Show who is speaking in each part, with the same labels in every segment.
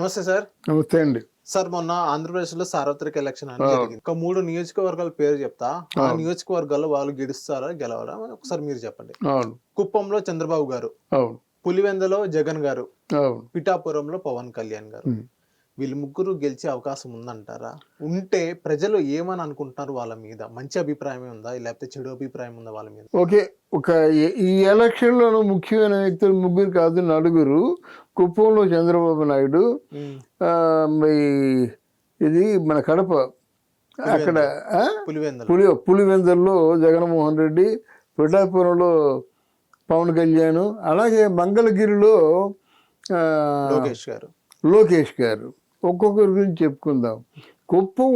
Speaker 1: నమస్తే సార్.
Speaker 2: నమస్తే అండి.
Speaker 1: సార్ మొన్న ఆంధ్రప్రదేశ్‌లో సార్వత్రిక ఎలక్షన్ అని జరిగింది. ఒక 3 నియోజకవర్గాల పేరు చెప్తా. ఆ
Speaker 2: అవును.
Speaker 1: నియోజకవర్గాల్లో వాళ్ళు గెలుస్తారా? గెలవరా? ఒకసారి మీరు చెప్పండి.
Speaker 2: అవును.
Speaker 1: కుప్పంలో చంద్రబాబు గారు,
Speaker 2: అవును.
Speaker 1: పులివెందులో జగన్ గారు,
Speaker 2: అవును.
Speaker 1: పిఠాపురంలో పవన్ కళ్యాణ్ గారు.
Speaker 2: హ్మ్.
Speaker 1: వీళ్ళు ముగ్గురు గెలిచే అవకాశం ఉందంటారా? ఉంటే ప్రజలు ఏమని అనుకుంటున్నారు వాళ్ళ మీద? మంచి అభిప్రాయమే ఉందా? లేకపోతే చెడు అభిప్రాయం ఉందా వాళ్ళ మీద?
Speaker 2: ఓకే. ఈ ఎలక్షన్‌లోను ముఖ్యమైన వ్యక్తులు ముగ్గురు కాదు, నలుగురు. కుప్పంలో చంద్రబాబు నాయుడు,
Speaker 1: హ్మ్.
Speaker 2: మీ ఇది మన కడప అక్కడ
Speaker 1: పులివెందుల.
Speaker 2: పులివెందుల్లో జగన్మోహన్ రెడ్డి, పిఠాపురంలో పవన్ కళ్యాణ్, అలాగే మంగళగిరిలో లోకేష్ గారు. ఒక్కొక్కరి గురించి చెప్పుకుందాం. కుప్పం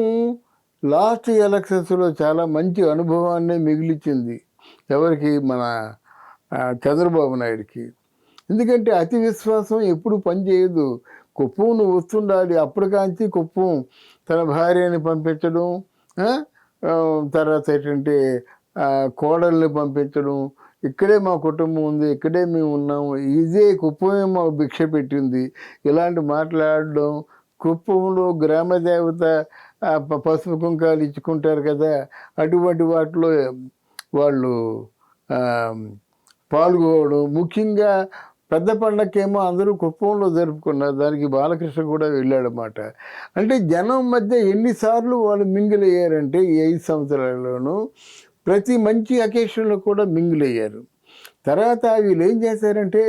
Speaker 2: లాస్ట్ ఎలక్షన్స్లో చాలా మంచి అనుభవాన్ని మిగిలిచింది ఎవరికి? మన చంద్రబాబు నాయుడికి. ఎందుకంటే అతి విశ్వాసం ఎప్పుడు పనిచేయదు. కుప్పం నువ్వు వస్తుండాలి. అప్పటికాంచి కుప్పం తన భార్యని పంపించడం, తర్వాత ఏంటంటే కోడల్ని పంపించడం, ఇక్కడే మా కుటుంబం ఉంది, ఇక్కడే మేము ఉన్నాము, ఇదే కుప్పమే మాకు భిక్ష పెట్టింది, ఇలాంటి మాట్లాడడం. కుప్పంలో గ్రామ దేవత పసుపు కుంకాలు ఇచ్చుకుంటారు కదా, అటువంటి వాటిలో వాళ్ళు పాల్గొవడం. ముఖ్యంగా పెద్ద పండగకేమో అందరూ కుప్పంలో జరుపుకున్నారు, దానికి బాలకృష్ణ కూడా వెళ్ళాడన్నమాట. అంటే జనం మధ్య ఎన్నిసార్లు వాళ్ళు మింగిల్ అయ్యారంటే ఈ 5 సంవత్సరాల్లోనూ ప్రతి మంచి అకేషన్లో కూడా మింగిల్ అయ్యారు. తర్వాత వీళ్ళు ఏం చేశారంటే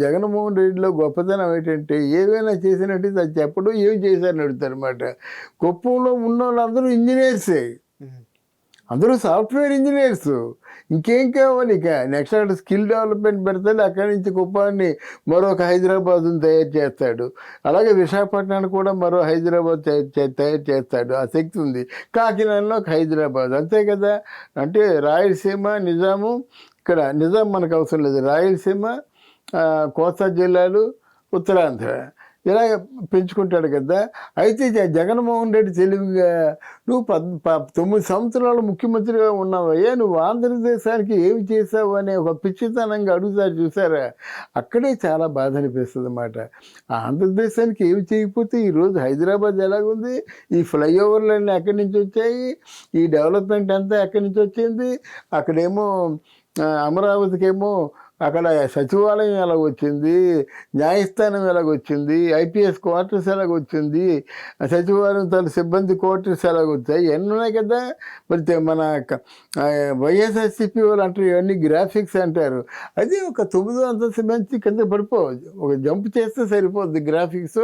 Speaker 2: జగన్మోహన్ రెడ్డిలో గొప్పతనం ఏంటంటే ఏవైనా చేసినట్టు అది చెప్పడం, ఏం చేశారని అడుగుతారు అనమాట. కుప్పంలో ఉన్న వాళ్ళందరూ ఇంజనీర్సే, అందరూ సాఫ్ట్వేర్ ఇంజనీర్స్. ఇంకేం కావాలి? ఇక నెక్స్ట్ అక్కడ స్కిల్ డెవలప్మెంట్ పెడతాడు, అక్కడి నుంచి కుప్పాన్ని మరొక హైదరాబాద్ని తయారు చేస్తాడు. అలాగే విశాఖపట్నాన్ని కూడా మరో హైదరాబాద్ తయారు చేస్తాడు. ఆ శక్తి ఉంది. కాకినాడలో ఒక హైదరాబాద్, అంతే కదా. అంటే రాయలసీమ నిజాము, ఇక్కడ నిజాం మనకు అవసరం లేదు, రాయలసీమ, కోస్తా జిల్లాలు, ఉత్తరాంధ్ర, ఇలా పెంచుకుంటాడు కదా. అయితే జగన్మోహన్ రెడ్డి తెలివిగా, నువ్వు 9 సంవత్సరాలు ముఖ్యమంత్రిగా ఉన్నావయ్యా, నువ్వు ఆంధ్రదేశానికి ఏమి చేసావు అనే ఒక పిచ్చితనంగా అడుగుతారు చూసారా, అక్కడే చాలా బాధ అనిపిస్తుంది అన్నమాట. ఆంధ్రదేశానికి ఏమి చేయకపోతే ఈరోజు హైదరాబాద్ ఎలాగుంది, ఈ ఫ్లైఓవర్లన్నీ ఎక్కడి నుంచి వచ్చాయి, ఈ డెవలప్మెంట్ అంతా ఎక్కడి నుంచి వచ్చింది, అక్కడేమో అమరావతికేమో అక్కడ సచివాలయం ఎలాగొచ్చింది, న్యాయస్థానం ఎలాగొచ్చింది, ఐపీఎస్ క్వార్టర్స్ ఎలాగొచ్చింది, సచివాలయం తన సిబ్బంది క్వార్టర్స్ ఎలాగొచ్చాయి, ఎన్ని ఉన్నాయి కదా. మరి మన వైఎస్ఆర్సీపీ వాళ్ళు అంటారు ఇవన్నీ గ్రాఫిక్స్ అంటారు. అది ఒక 9వ అంతస్తు మంచి కింద పడిపోవచ్చు, ఒక జంప్ చేస్తే సరిపోద్ది గ్రాఫిక్స్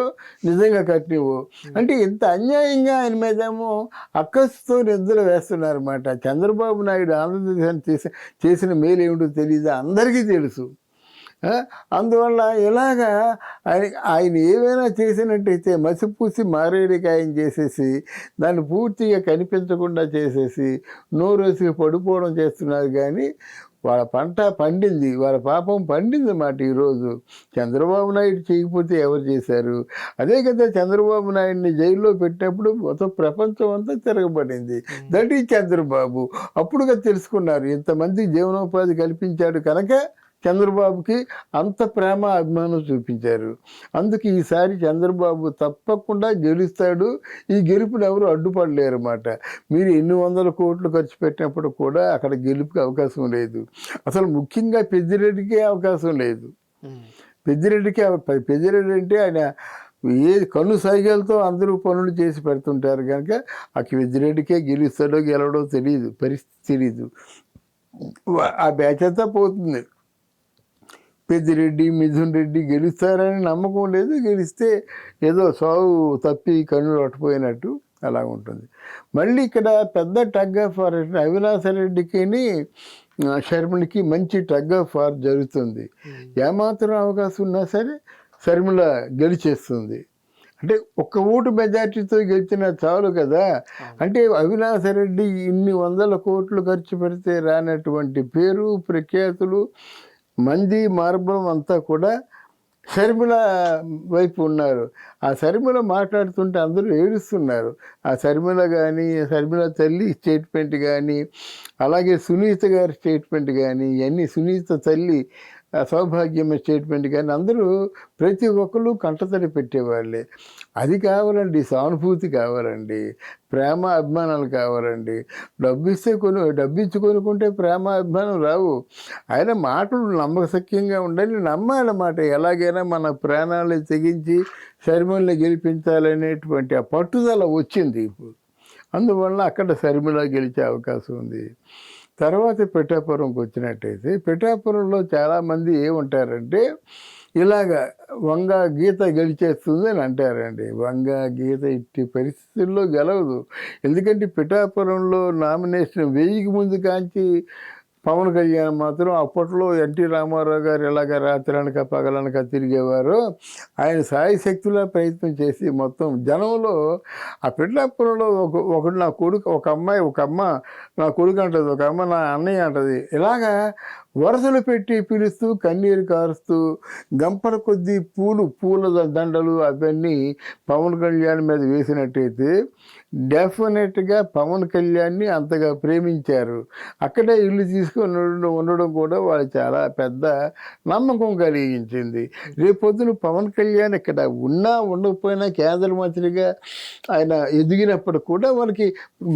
Speaker 2: నిజంగా కట్టినవు. అంటే ఇంత అన్యాయంగా ఆయన మీదేమో అక్కసుతో నిద్ర వేస్తున్నారన్నమాట. చంద్రబాబు నాయుడు ఆంధ్రప్రదేశాన్ని చేసిన మేలు ఏమిటో తెలియదు, అందరికీ తెలుసు. అందువల్ల ఇలాగా ఆయన ఏమైనా చేసినట్టయితే మసిపూసి మారేడికాయం చేసేసి దాన్ని పూర్తిగా కనిపించకుండా చేసేసి నోరేసుకు పడిపోవడం చేస్తున్నారు. కానీ వాళ్ళ పంట పండింది, వాళ్ళ పాపం పండింది మాట. ఈరోజు చంద్రబాబు నాయుడు చేయకపోతే ఎవరు చేశారు? అదే కదా, చంద్రబాబు నాయుడిని జైల్లో పెట్టినప్పుడు మొత్తం ప్రపంచం అంతా తిరగబడింది. That is Chandrababu. అప్పుడుగా తెలుసుకున్నారు ఇంతమంది జీవనోపాధి కల్పించాడు కనుక చంద్రబాబుకి అంత ప్రేమ అభిమానం చూపించారు. అందుకు ఈసారి చంద్రబాబు తప్పకుండా గెలుస్తాడు. ఈ గెలుపుని ఎవరు అడ్డుపడలేరు అన్నమాట. మీరు ఎన్ని వందల కోట్లు ఖర్చు పెట్టినప్పుడు కూడా అక్కడ గెలుపుకి అవకాశం లేదు. అసలు ముఖ్యంగా పెద్దిరెడ్డికే అవకాశం లేదు. పెద్దిరెడ్డి అంటే ఆయన కన్ను సైగలతో అందరూ పనులు చేసి పెడుతుంటారు కనుక ఆ పెద్దిరెడ్డికే గెలుస్తాడో గెలవడో తెలియదు, పరిస్థితి తెలీదు. ఆ బ్యాచ్ అంతా పోతుంది. పెద్దిరెడ్డి, మిథున్ రెడ్డి గెలుస్తారని నమ్మకం లేదు. గెలిస్తే ఏదో సాగు తప్పి కన్నులు అట్టుపోయినట్టు అలా ఉంటుంది. మళ్ళీ ఇక్కడ పెద్ద టగ్ ఆఫ్ వార్ అవినాష్ రెడ్డికి షర్మిలకి మంచి టగ్ ఆఫ్ వార్ జరుగుతుంది. ఏమాత్రం అవకాశం ఉన్నా సరే షర్మిల గెలిచేస్తుంది. అంటే ఒక్క ఓటు మెజార్టీతో గెలిచినా చాలు కదా. అంటే అవినాష్ రెడ్డి ఇన్ని వందల కోట్లు ఖర్చు పెడితే రానటువంటి పేరు ప్రఖ్యాతులు మంది మార్బలం అంతా కూడా షర్మిల వైపు ఉన్నారు. ఆ షర్మిల మాట్లాడుతుంటే అందరూ ఏడుస్తున్నారు. ఆ షర్మిల కానీ, షర్మిల తల్లి స్టేట్మెంట్ కానీ, అలాగే సునీత గారి స్టేట్మెంట్ కానీ, ఇవన్నీ సునీత తల్లి సౌభాగ్యం స్టేట్మెంట్ కానీ అందరూ ప్రతి ఒక్కళ్ళు కంటతడి పెట్టేవాళ్ళే. అది కావాలండి, సానుభూతి కావాలండి, ప్రేమ అభిమానాలు కావాలండి. డబ్బిచ్చి కొనుక్కుంటే ప్రేమ అభిమానం రావు. ఆయన మాటలు నమ్మశక్యంగా ఉండాలి, నమ్మాలన్నమాట. ఎలాగైనా మన ప్రాణాలు తెగించి షర్మిలని గెలిపించాలనేటువంటి ఆ పట్టుదల వచ్చింది ఇప్పుడు. అందువల్ల అక్కడ షర్మిల గెలిచే అవకాశం ఉంది. తర్వాత పిఠాపురంకి వచ్చినట్టయితే పిఠాపురంలో చాలామంది ఏమంటారంటే ఇలాగ వంగ గీత గెలిచేస్తుంది అని అంటారండి. వంగ గీత ఇట్టి పరిస్థితుల్లో గెలవదు. ఎందుకంటే పిఠాపురంలో నామినేషన్ 1000కి ముందు కాంచి పవన్ కళ్యాణ్ మాత్రం అప్పట్లో ఎన్టీ రామారావు గారు ఎలాగ రాత్రనక పగలనక తిరిగేవారో ఆయన సాయశక్తులా ప్రయత్నం చేసి మొత్తం జనంలో ఆ పిఠాపురంలో ఒకడు నా కొడుకు, ఒక అమ్మ నా కొడుకు అంటది, ఒక అమ్మ నా అన్నయ్య అంటది. ఇలాగా వరసలు పెట్టి పిలుస్తూ కన్నీరు కారుస్తూ గంపల కొద్దీ పూల దండలు అవన్నీ పవన్ కళ్యాణ్ మీద వేసినట్టయితే డెఫినెట్గా పవన్ కళ్యాణ్ని అంతగా ప్రేమించారు. అక్కడే ఇల్లు తీసుకొని ఉండడం కూడా వాళ్ళు చాలా పెద్ద నమ్మకం కలిగించింది. రేపొద్దున పవన్ కళ్యాణ్ ఇక్కడ ఉన్నా ఉండకపోయినా కేంద్ర మంత్రిగా ఆయన ఎదిగినప్పుడు కూడా వాళ్ళకి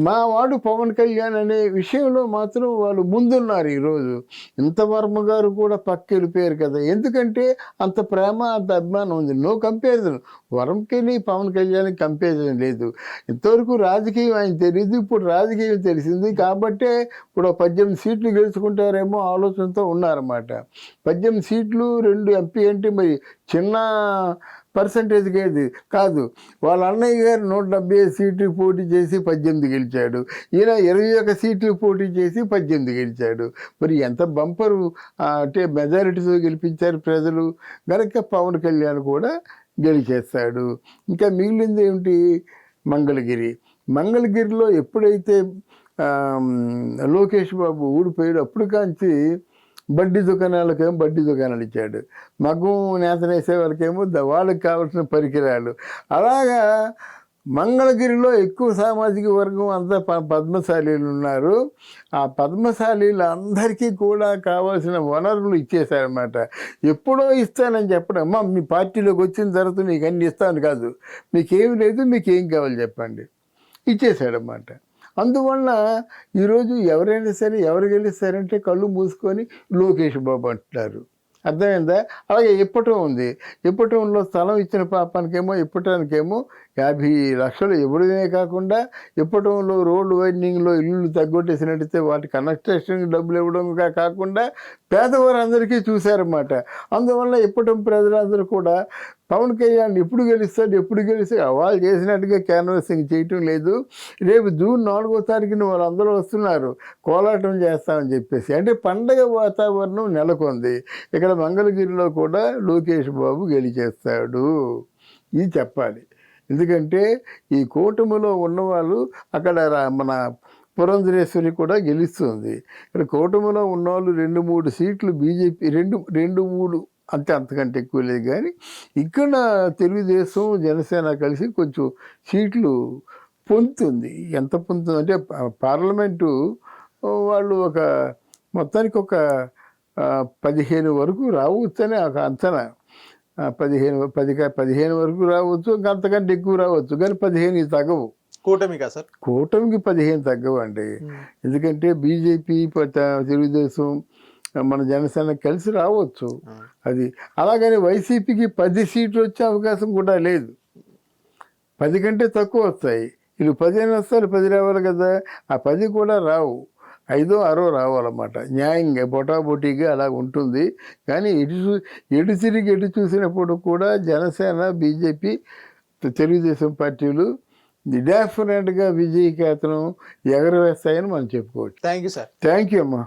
Speaker 2: మా వాడు పవన్ కళ్యాణ్ అనే విషయంలో మాత్రం వాళ్ళు ముందున్నారు. ఈరోజు ఇంతవర్మ గారు కూడా పక్క వెళ్ళిపోయారు కదా, ఎందుకంటే అంత ప్రేమ అంత అభిమానం ఉంది. నో కంపారిజన్, వరంకి పవన్ కళ్యాణ్కి కంపారిజన్ లేదు. ఇంతవరకు రాజకీయం ఆయన తెలియదు, ఇప్పుడు రాజకీయం తెలిసింది కాబట్టే ఇప్పుడు 18 సీట్లు గెలుచుకుంటారేమో ఆలోచనతో ఉన్నారన్నమాట. 18 సీట్లు 2 ఎంపీ అంటే మరి చిన్న పర్సంటేజ్ కాదు. వాళ్ళ అన్నయ్య గారు 175 సీట్లు పోటీ చేసి 18 గెలిచాడు. ఈయన 21 సీట్లు పోటీ చేసి 18 గెలిచాడు. మరి ఎంత బంపరు అంటే మెజారిటీతో గెలిపించారు ప్రజలు. కనుక పవన్ కళ్యాణ్ కూడా గెలిచేస్తాడు. ఇంకా మిగిలింది ఏమిటి? మంగళగిరిలో ఎప్పుడైతే లోకేష్ బాబు ఊడిపోయాడు అప్పుడు కాంచి బడ్డీ దుకాణాలు ఇచ్చాడు. మగ్గం నేతనేసే వాళ్ళకేమో వాళ్ళకి కావాల్సిన పరికరాలు. అలాగా మంగళగిరిలో ఎక్కువ సామాజిక వర్గం అంతా పద్మశాలీలు ఉన్నారు. ఆ పద్మశాలీలు అందరికీ కూడా కావాల్సిన వనరులు ఇచ్చేశారన్నమాట. ఎప్పుడో ఇస్తానని చెప్పడం, అమ్మ మీ పార్టీలోకి వచ్చిన తర్వాత మీకు అన్ని ఇస్తాను కాదు, మీకేం లేదు, మీకేం కావాలి చెప్పండి, ఇచ్చేశాడన్నమాట. అందువల్ల ఈరోజు ఎవరైనా సరే ఎవరు గెలుస్తారంటే కళ్ళు మూసుకొని లోకేష్ బాబు అంటున్నారు. అర్థమైందా? అలాగే ఇప్పటం ఉంది. ఇప్పటంలో స్థలం ఇచ్చిన పాపానికేమో ఇప్పటానికేమో 50 లక్షలు ఇవ్వడమే కాకుండా ఇప్పటంలో రోడ్డు వైండింగ్లో ఇల్లు తగ్గొట్టేసినట్టయితే వాటి కన్స్ట్రక్షన్కి డబ్బులు ఇవ్వడం కాకుండా పేదవారందరికీ చూశారన్నమాట. అందువల్ల ఇప్పటం ప్రజలందరూ కూడా పవన్ కళ్యాణ్ ఎప్పుడు గెలుస్తాడు వాళ్ళు చేసినట్టుగా క్యాన్వాసింగ్ చేయటం లేదు. రేపు జూన్ 4వ తారీఖున వాళ్ళందరూ వస్తున్నారు, కోలాటం చేస్తామని చెప్పేసి. అంటే పండగ వాతావరణం నెలకొంది. ఇక్కడ మంగళగిరిలో కూడా లోకేష్ బాబు గెలిచేస్తాడు, ఇది చెప్పాలి. ఎందుకంటే ఈ కూటమిలో ఉన్నవాళ్ళు అక్కడ మన పురంధరేశ్వరి కూడా గెలుస్తుంది. ఇక్కడ కూటమిలో ఉన్నవాళ్ళు 2-3 సీట్లు బీజేపీ, 2-3 అంతకంటే ఎక్కువ లేదు. కానీ ఇక్కడ తెలుగుదేశం జనసేన కలిసి కొంచెం సీట్లు పొందుతుంది. ఎంత పొందుతుంది అంటే పార్లమెంటు వాళ్ళు మొత్తానికి ఒక 15 వరకు రావచ్చని ఒక అంచనా. 15 వరకు రావచ్చు, అంతకంటే ఎక్కువ రావచ్చు, కానీ 15 తగ్గవు.
Speaker 1: కూటమికా సార్? కూటమికి
Speaker 2: 15 తగ్గవు అండి. ఎందుకంటే బీజేపీ, తెలుగుదేశం, మన జనసేన కలిసి రావచ్చు. అది అలాగని వైసీపీకి 10 సీట్లు వచ్చే అవకాశం కూడా లేదు. 10 కంటే తక్కువ వస్తాయి. వీళ్ళు 15 వస్తారు, 10 రావాలి కదా. ఆ 10 కూడా రావు, 5, 6 రావాలన్నమాట. న్యాయంగా బొటాబొటీగా అలా ఉంటుంది. కానీ ఎటు తిరిగి ఎటు చూసినప్పుడు కూడా జనసేన, బీజేపీ, తెలుగుదేశం పార్టీలు డెఫినెట్గా విజయకేతనం ఎగరవేస్తాయని మనం చెప్పుకోవచ్చు.
Speaker 1: Thank you sir.
Speaker 2: Thank you అమ్మా.